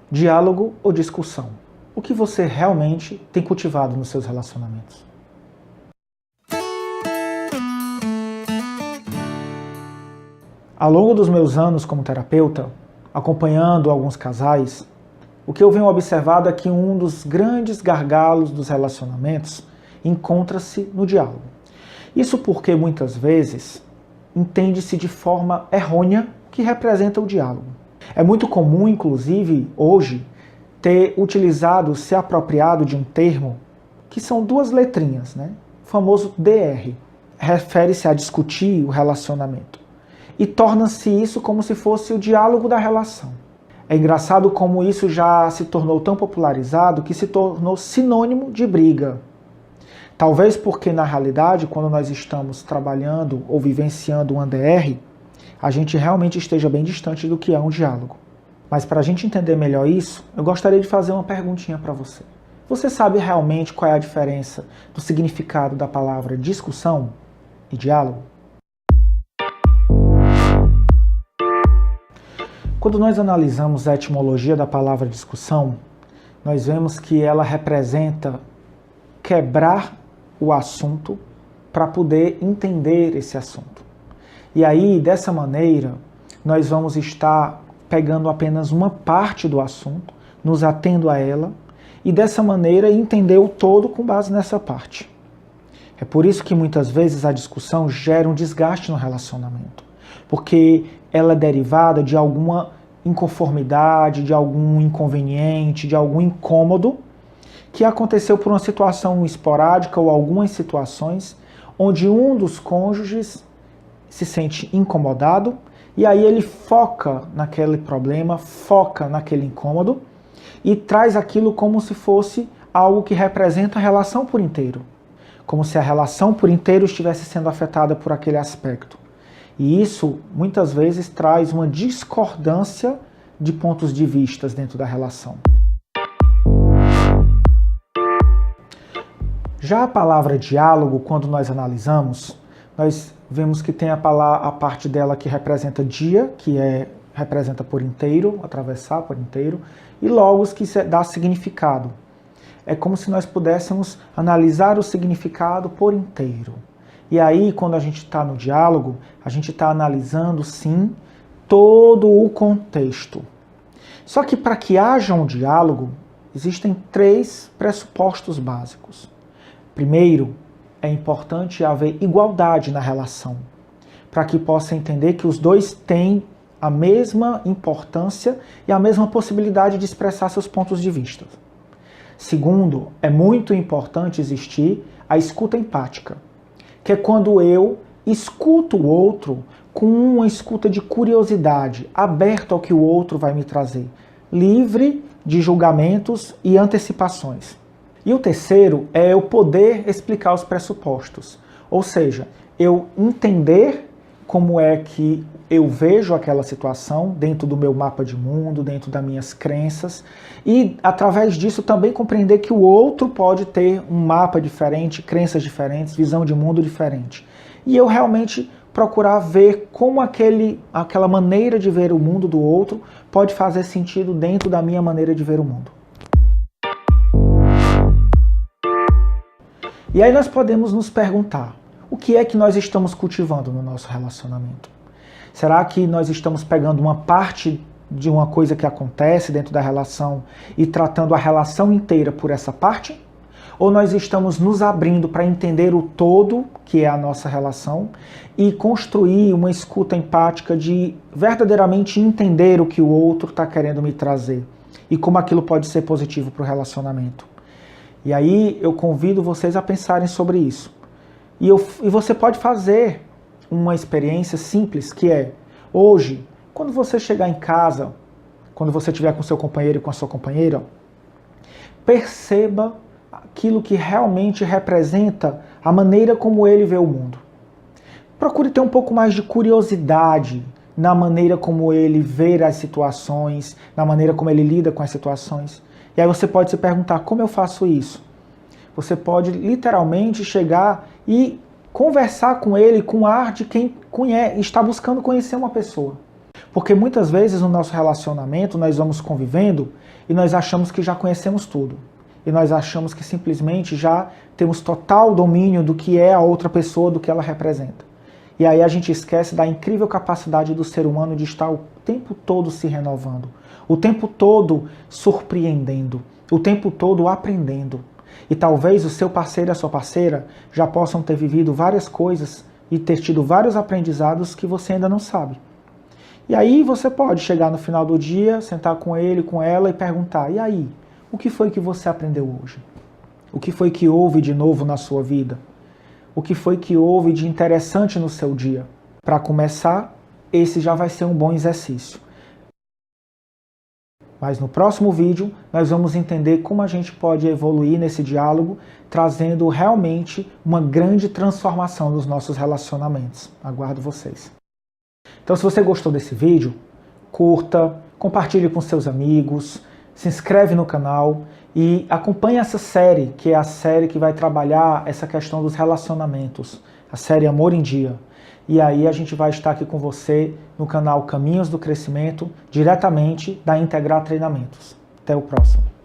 Diálogo ou discussão? O que você realmente tem cultivado nos seus relacionamentos? Ao longo dos meus anos como terapeuta, acompanhando alguns casais, o que eu venho observado é que um dos grandes gargalos dos relacionamentos encontra-se no diálogo. Isso porque muitas vezes entende-se de forma errônea o que representa o diálogo. É muito comum, inclusive, hoje, ter utilizado, se apropriado de um termo que são duas letrinhas, né? O famoso DR. Refere-se a discutir o relacionamento. E torna-se isso como se fosse o diálogo da relação. É engraçado como isso já se tornou tão popularizado que se tornou sinônimo de briga. Talvez porque, na realidade, quando nós estamos trabalhando ou vivenciando um DR, a gente realmente esteja bem distante do que é um diálogo. Mas para a gente entender melhor isso, eu gostaria de fazer uma perguntinha para você. Você sabe realmente qual é a diferença do significado da palavra discussão e diálogo? Quando nós analisamos a etimologia da palavra discussão, nós vemos que ela representa quebrar o assunto para poder entender esse assunto. E aí, dessa maneira, nós vamos estar pegando apenas uma parte do assunto, nos atendo a ela, e dessa maneira entender o todo com base nessa parte. É por isso que muitas vezes a discussão gera um desgaste no relacionamento, porque ela é derivada de alguma inconformidade, de algum inconveniente, de algum incômodo que aconteceu por uma situação esporádica ou algumas situações onde um dos cônjuges se sente incomodado e aí ele foca naquele problema, foca naquele incômodo e traz aquilo como se fosse algo que representa a relação por inteiro, como se a relação por inteiro estivesse sendo afetada por aquele aspecto. E isso, muitas vezes, traz uma discordância de pontos de vista dentro da relação. Já a palavra diálogo, quando nós analisamos, nós vemos que tem a parte dela que representa dia, que representa por inteiro, atravessar por inteiro, e logos, que dá significado. É como se nós pudéssemos analisar o significado por inteiro. E aí, quando a gente está no diálogo, a gente está analisando, sim, todo o contexto. Só que para que haja um diálogo, existem 3 pressupostos básicos. Primeiro, é importante haver igualdade na relação, para que possa entender que os dois têm a mesma importância e a mesma possibilidade de expressar seus pontos de vista. Segundo, é muito importante existir a escuta empática, que é quando eu escuto o outro com uma escuta de curiosidade, aberto ao que o outro vai me trazer, livre de julgamentos e antecipações. E o terceiro é eu poder explicar os pressupostos, ou seja, eu entender como é que eu vejo aquela situação dentro do meu mapa de mundo, dentro das minhas crenças, e através disso também compreender que o outro pode ter um mapa diferente, crenças diferentes, visão de mundo diferente. E eu realmente procurar ver como aquela maneira de ver o mundo do outro pode fazer sentido dentro da minha maneira de ver o mundo. E aí nós podemos nos perguntar, o que é que nós estamos cultivando no nosso relacionamento? Será que nós estamos pegando uma parte de uma coisa que acontece dentro da relação e tratando a relação inteira por essa parte? Ou nós estamos nos abrindo para entender o todo, que é a nossa relação, e construir uma escuta empática de verdadeiramente entender o que o outro está querendo me trazer e como aquilo pode ser positivo para o relacionamento? E aí eu convido vocês a pensarem sobre isso. E você pode fazer uma experiência simples, que é, hoje, quando você chegar em casa, quando você estiver com seu companheiro e com a sua companheira, perceba aquilo que realmente representa a maneira como ele vê o mundo. Procure ter um pouco mais de curiosidade na maneira como ele vê as situações, na maneira como ele lida com as situações. E aí você pode se perguntar, como eu faço isso? Você pode literalmente chegar e conversar com ele com o ar de quem está buscando conhecer uma pessoa. Porque muitas vezes no nosso relacionamento nós vamos convivendo e nós achamos que já conhecemos tudo. E nós achamos que simplesmente já temos total domínio do que é a outra pessoa, do que ela representa. E aí a gente esquece da incrível capacidade do ser humano de estar o tempo todo se renovando, o tempo todo surpreendendo, o tempo todo aprendendo. E talvez o seu parceiro e a sua parceira já possam ter vivido várias coisas e ter tido vários aprendizados que você ainda não sabe. E aí você pode chegar no final do dia, sentar com ele, com ela e perguntar: e aí, o que foi que você aprendeu hoje? O que foi que houve de novo na sua vida? O que foi que houve de interessante no seu dia? Para começar, esse já vai ser um bom exercício. Mas no próximo vídeo, nós vamos entender como a gente pode evoluir nesse diálogo, trazendo realmente uma grande transformação nos nossos relacionamentos. Aguardo vocês. Então, se você gostou desse vídeo, curta, compartilhe com seus amigos, se inscreve no canal e acompanhe essa série, que é a série que vai trabalhar essa questão dos relacionamentos, a série Amor em Dia. E aí a gente vai estar aqui com você no canal Caminhos do Crescimento, diretamente da Integrar Treinamentos. Até o próximo.